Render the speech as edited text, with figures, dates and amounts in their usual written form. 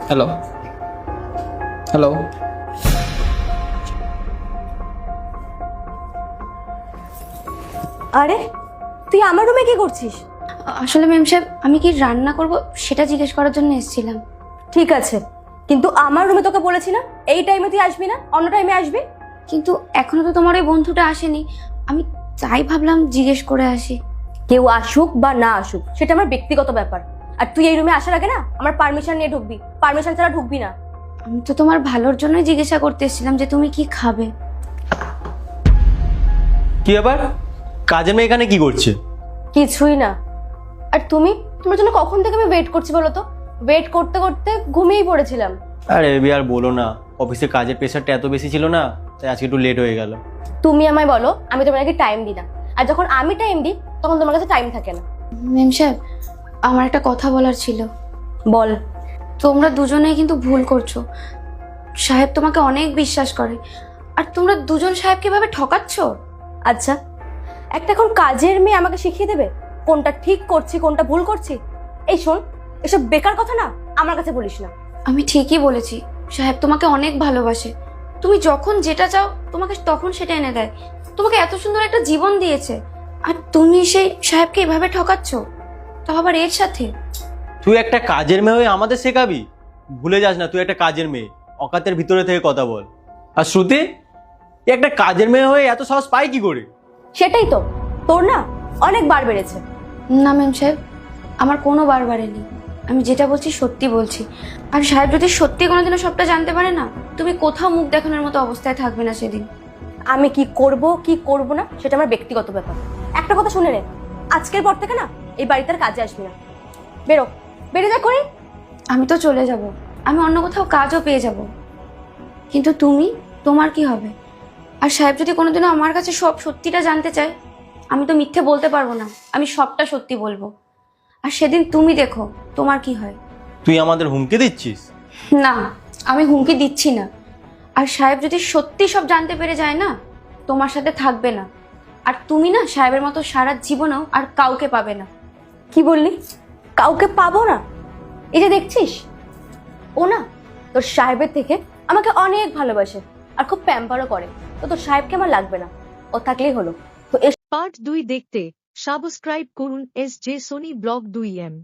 Hello, hello. আরে তুই আমার রুমে কি করছিস? আসলে ম্যাম সাহেব, আমি কি রান্না করব সেটা জিজ্ঞেস করার জন্য এসেছিলাম। ঠিক আছে, কিন্তু আমার রুমে তোকে বলেছি না এই টাইমে তুই আসবি না, অন্য টাইমে আসবি। কিন্তু এখনো তো তোমার ওই বন্ধুটা আসেনি, আমি তাই ভাবলাম জিজ্ঞেস করে আসি। কেউ আসুক বা না আসুক সেটা আমার ব্যক্তিগত ব্যাপার। আর তুই এই রুমে আসার আগে না আমার পারমিশন নিয়ে ঢুকবি, পারমিশন ছাড়া ঢুকবি না। আমি তো তোমার ভালোর জন্যই জিজ্ঞাসা করতে এসেছিলাম যে তুমি কি খাবে। কি ব্যাপার? কাজের মেয়ে এখানে কি করছে? কিছুই না। আর তুমি, তোমার জন্য কখন থেকে আমি ওয়েট করছি বলো তো? ওয়েট করতে করতে ঘুমিয়েই পড়েছিলাম। আরে এবি আর বলো না, অফিসে কাজের প্রেশারটা এত বেশি ছিল না, তাই আজকে একটু লেট হয়ে গেল। তুমি আমায় বলো আমি তোমাকে টাইম দিই না, আর যখন আমি টাইম দিই তখন তোমার কাছে টাইম থাকে না। ম্যাম সাহেব, আমার একটা কথা বলার ছিল। বল। তোমরা দুজনেই কিন্তু ভুল করছো। সাহেব তোমাকে অনেক বিশ্বাস করে, আর তোমরা দুজন সাহেবকে এভাবে ঠকাচ্ছ। আচ্ছা, একটা এখন কাজের মেয়ে আমাকে শিখিয়ে দেবে কোনটা ঠিক করছি কোনটা ভুল করছি? এই শোন, এসব বেকার কথা না আমার কাছে বলিস না। আমি ঠিকই বলেছি, সাহেব তোমাকে অনেক ভালোবাসে। তুমি যখন যেটা চাও তোমাকে তখন সেটা এনে দেয়। তোমাকে এত সুন্দর একটা জীবন দিয়েছে, আর তুমি সেই সাহেবকে এভাবে ঠকাচ্ছ, তাও আবার এর সাথে। তুই একটা কাজের মেয়ে হয়ে আমাদের শেখাবি? ভুলে যাস না তুই একটা কাজের মেয়ে, অকাতের ভিতরে থেকে কথা বল। আর শ্রুতি, এ একটা কাজের মেয়ে হয়ে এত সাহস পায় কি করে? সেটাই তো, তোর না অনেক বার বেড়েছে। না ম্যাম সাহেব, আমার কোনো বারবারে নেই। আমি যেটা বলছি সত্যি বলছি। আর সাহেব যদি সত্যি কোনোদিনও সবটা জানতে পারে না, তুমি কোথাও মুখ দেখানোর মতো অবস্থায় থাকবে না সেদিন। আমি কি করব কি করব না সেটা আমার ব্যক্তিগত ব্যাপার। একটা কথা শুনে নে, আজকের পর থেকে না এই বাড়িতে আর কাজে আসবি না। বেরো, বেরিয়ে যা করি। আমি তো চলে যাব, আমি অন্য কোথাও কাজও পেয়ে যাব, কিন্তু তুমি, তোমার কি হবে? আর সাহেব যদি কোনোদিনও আমার কাছে সব সত্যিটা জানতে চায়, আমি তো মিথ্যে বলতে পারবো না, আমি সবটা সত্যি বলবো। আর সেদিন তুমি দেখো তোমার কি হয়। তুই আমাদের হুমকি দিচ্ছিস? না, আমি হুমকি দিচ্ছি না। আর সাহেব যদি সত্যি সব জানতে পেরে যায় না, তোমার সাথে থাকবে না। আর তুমি না সাহেবের মতো সারা জীবনেও আর কাউকে পাবে না। কি বললি? কাউকে পাবো না? এই যে দেখছিস, ও না তোর সাহেবের থেকে আমাকে অনেক ভালোবাসে আর খুব প্যাম্পারও করে। তো তোর সাহেবকে আমার লাগবে না, ও থাকলেই হলো। তো পার্ট 2 দেখতে সাবস্ক্রাইব করুন SJ সোনি ব্লগ 2M।